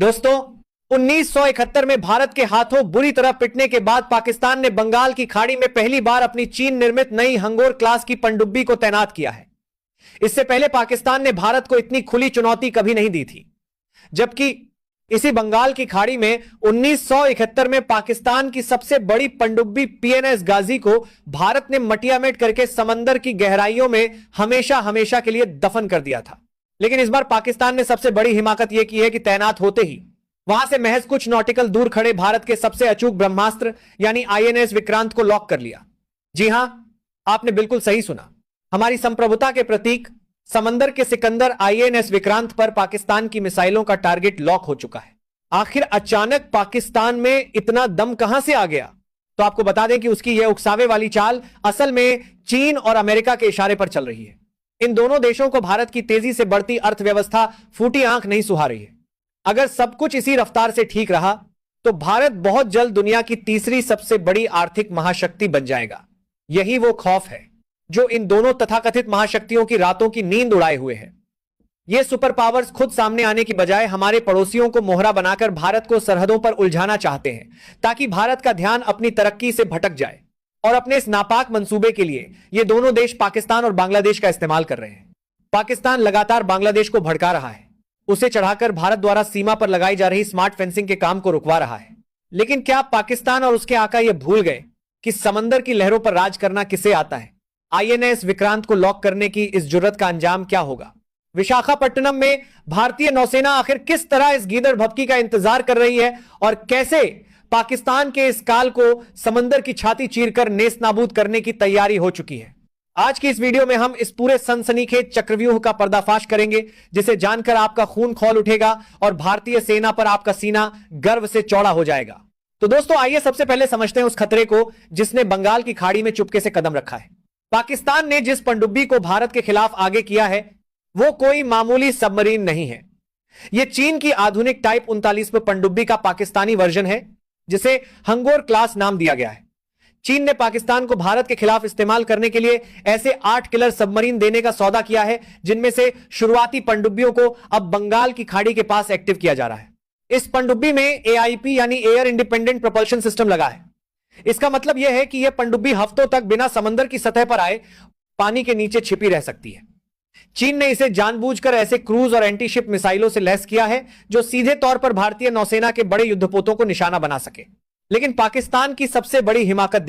दोस्तों 1971 में भारत के हाथों बुरी तरह पिटने के बाद पाकिस्तान ने बंगाल की खाड़ी में पहली बार अपनी चीन निर्मित नई हंगोर क्लास की पनडुब्बी को तैनात किया है। इससे पहले पाकिस्तान ने भारत को इतनी खुली चुनौती कभी नहीं दी थी। जबकि इसी बंगाल की खाड़ी में 1971 में पाकिस्तान की सबसे बड़ी पनडुब्बी पीएनएस गाजी को भारत ने मटियामेट करके समंदर की गहराइयों में हमेशा हमेशा के लिए दफन कर दिया था। लेकिन इस बार पाकिस्तान ने सबसे बड़ी हिमाकत यह की है कि तैनात होते ही वहां से महज कुछ नॉटिकल दूर खड़े भारत के सबसे अचूक ब्रह्मास्त्र यानी आईएनएस विक्रांत को लॉक कर लिया। जी हां, आपने बिल्कुल सही सुना। हमारी संप्रभुता के प्रतीक समंदर के सिकंदर आईएनएस विक्रांत पर पाकिस्तान की मिसाइलों का टारगेट लॉक हो चुका है। आखिर अचानक पाकिस्तान में इतना दम कहां से आ गया? तो आपको बता दें कि उसकी यह उकसावे वाली चाल असल में चीन और अमेरिका के इशारे पर चल रही है। इन दोनों देशों को भारत की तेजी से बढ़ती अर्थव्यवस्था फूटी आंख नहीं सुहा रही है। अगर सब कुछ इसी रफ्तार से ठीक रहा तो भारत बहुत जल्द दुनिया की तीसरी सबसे बड़ी आर्थिक महाशक्ति बन जाएगा। यही वो खौफ है जो इन दोनों तथाकथित महाशक्तियों की रातों की नींद उड़ाए हुए है। ये सुपर पावर्स खुद सामने आने की बजाय हमारे पड़ोसियों को मोहरा बनाकर भारत को सरहदों पर उलझाना चाहते हैं, ताकि भारत का ध्यान अपनी तरक्की से भटक जाए। और अपने इस नापाक मंसूबे के लिए ये दोनों देश पाकिस्तान और बांग्लादेश का इस्तेमाल कर रहे हैं। पाकिस्तान लगातार बांग्लादेश को भड़का रहा है, उसे चढ़ाकर भारत द्वारा सीमा पर लगाई जा रही स्मार्ट फेंसिंग के काम को रुकवा रहा है। लेकिन क्या पाकिस्तान और उसके आका यह भूल गए कि समंदर की लहरों पर राज करना किसे आता है? आईएनएस विक्रांत को लॉक करने की इस जुर्रत का अंजाम क्या होगा? विशाखापट्टनम में भारतीय नौसेना आखिर किस तरह इस गीदड़ भभकी का इंतजार कर रही है और कैसे पाकिस्तान के इस काल को समंदर की छाती चीरकर नेस्तनाबूद करने की तैयारी हो चुकी है? आज की इस वीडियो में हम इस पूरे सनसनीखेज चक्रव्यूह का पर्दाफाश करेंगे, जिसे जानकर आपका खून खौल उठेगा और भारतीय सेना पर आपका सीना गर्व से चौड़ा हो जाएगा। तो दोस्तों आइए सबसे पहले समझते हैं उस खतरे को जिसने बंगाल की खाड़ी में चुपके से कदम रखा है। पाकिस्तान ने जिस पनडुब्बी को भारत के खिलाफ आगे किया है वो कोई मामूली सबमरीन नहीं है। यह चीन की आधुनिक टाइप 39 पनडुब्बी का पाकिस्तानी वर्जन है, जिसे हंगोर क्लास नाम दिया गया है। चीन ने पाकिस्तान को भारत के खिलाफ इस्तेमाल करने के लिए ऐसे 8 किलर सबमरीन देने का सौदा किया है, जिनमें से शुरुआती पनडुब्बियों को अब बंगाल की खाड़ी के पास एक्टिव किया जा रहा है। इस पनडुब्बी में एआईपी यानी एयर इंडिपेंडेंट प्रोपल्शन सिस्टम लगा है। इसका मतलब यह है कि यह पनडुब्बी हफ्तों तक बिना समंदर की सतह पर आए पानी के नीचे छिपी रह सकती है। चीन ने इसे जानबूझकर ऐसे क्रूज और एंटीशिप मिसाइलों से लैस किया है जो सीधे तौर पर भारतीय नौसेना के बड़े युद्धपोतों को निशाना बना सके। लेकिन पाकिस्तान की सबसे बड़ी हिमाकत